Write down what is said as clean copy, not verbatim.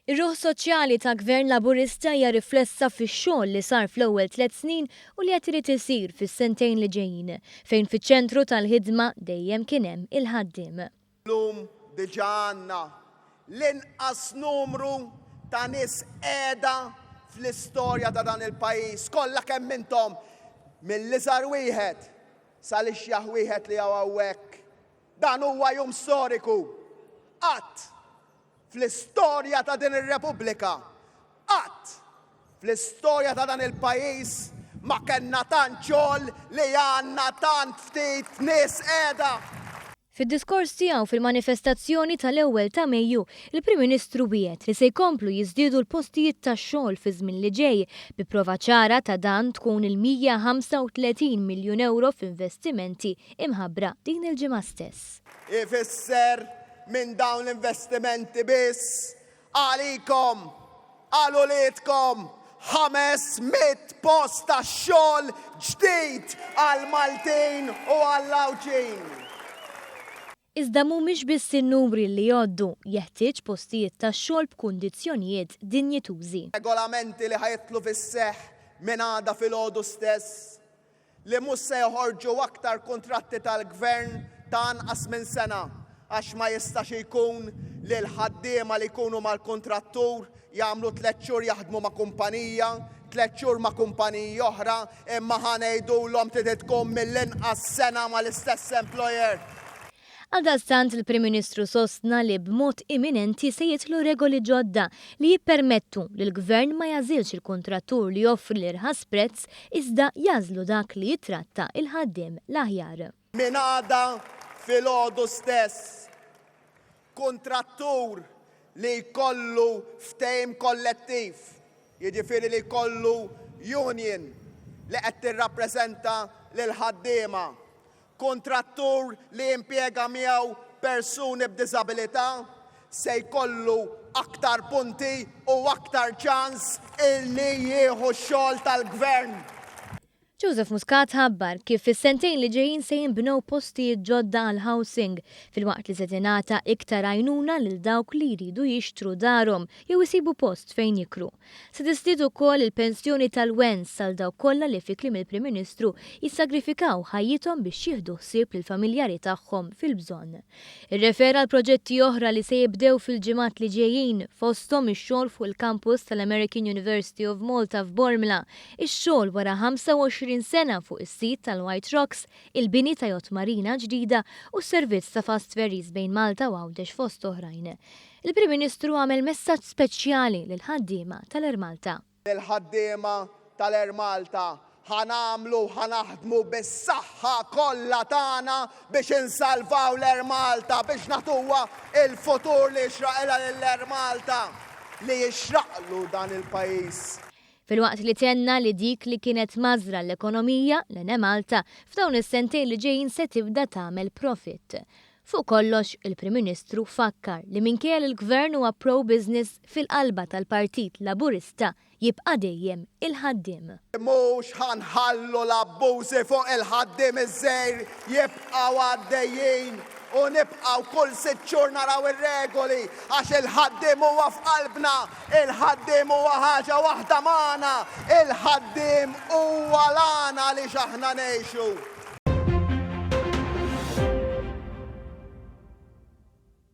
Ir-ruħ soċjali ta' Gvern Laburista hija riflessa fix-xogħol li sar fl-ewwel 3 snin u li qed irid isir fis-sentejn li ġejjin, fejn fiċ-ċentru tal-ħidma dejjem kien hemm il-ħaddiem. Llum diġà għandna l-inqas numru ta' nies qiegħda fl-istorja ta' dan il-pajjiż kollha kemm intom mill-iżgħar wieħed sal-ixjaħ wieħed li hawnhekk. Dan huwa jum storiku. Qatt fl-istorja ta' din ir-Repubblika, qatt fl-istorja ta' dan il-pajjiż ma kellna tant xogħol li għandna tant ftit nies qiegħda. Fid-diskors tiegħu fil-manifestazzjoni tal-ewwel ta' Mejju, il-Prim Ministru wiegħed li se jkomplu jiżdiedu l-postijiet tax-xogħol fi żmien li ġej bi prova ċara ta' dan tkun il-135 miljun euro f'investimenti imħabbra din il-ġimgħa stess. Ifisser minn dawn l-investimenti biss għalikom, għal uliedkom 500 post ta' xogħol ġdid għal Maltin u għal Lawċin. Iżda mhumiex biss in-numri li jgħoddu, jeħtieġ postijiet tax-xogħol b'kundizzjonijiet dinjitużi. Regolamenti li ħajtlu fis-seħħ minn għada filgħodu stess li mhux se joħorġu aktar kuntratti tal-Gvern ta' anqas minn sena għax ma jistax ikun li l-ħaddiema li jkunu mal-kontrattur jagħmlu 3 xhur jaħdmu ma' kumpanija, 3 xhur ma' kumpanija oħra, imma ħanejdulhom trid tkun mill-inqas sena mal-istess employer. Għaldaqstant il-Prim Ministru sostna li b'mod imminenti se jitlu regoli ġodda li jippermettu li l-Gvern ma jażilx il-kontrattur li joffri l-irħas prezz iżda jażlu dak li jitratta il-ħaddiem l-aħjar. Min għada filgħodu stess kontrattur li jkollu ftehim kollettiv, jiġifieri li jkollu union li qed tirrappreżenta lil ħaddiema, kontrattur li jimpjega miegħu persuni b'diżabilità se jkollu aktar punti u aktar ċans illi jieħu x-xogħol tal-Gvern. Joseph Muscat ħabbar kif fis-sentejn li ġejjin se jinbnew postijiet ġodda għal housing filwaqt li se tingħata iktar għajnuna lil dawk li jridu jixtru darhom jew isibu post fejn jikru. Se tiżdied ukoll il-pensjoni tal-wens għal dawk kollha li fi kliem il-Prim Ministru jissagrifikaw ħajjithom biex jieħdu ħsieb lill-familjari tagħhom fil-bżonn. Irrefera għal proġetti oħra li se jibdew fil-ġimgħat li ġejjin fosthom ix-xogħol fuq il-kampus tal-American University of Malta f'Bormla, ix-xogħol wara 25 sena fuq is-sit tal-White Rocks, il-bini ta' jott marina ġdida u s-servizz ta' fast ferries bejn Malta u Għawdex fost oħrajn. Il-Prim Ministru għamel messaġġ speċjali lil ħaddiema tal-Air Malta. Il-ħaddiema tal-Air Malta ħanaħdmu bis-saħħa kollha tagħna biex insalvaw l-Air Malta biex nagħtuha il-futur li jixraqilha lill-Air Malta li jixraqlu dan il-pajjiż. Filwaqt li tenna li dik li kienet mażra l-ekonomija l-Air Malta f'dawn is-sentejn li ġejjin se tibda tagħmel profit. Fuq kollox, il-Prim Ministru fakkar li minkejja l-Gvern huwa pro-business fil-qalba tal-Partit Laburista jibqa' dejjem il-ħaddiem. Mhux ħanħallu l-abbużi fuq il-ħaddiem iż-żgħir jibqgħu għaddejjin u nibqgħu kull 6 xhur naraw ir-regoli għax il-ħaddiem huwa f'qalbna, il-ħaddiem huwa ħaġa waħda magħna, il-ħaddiem huwa l-għana li aħna ngħixu.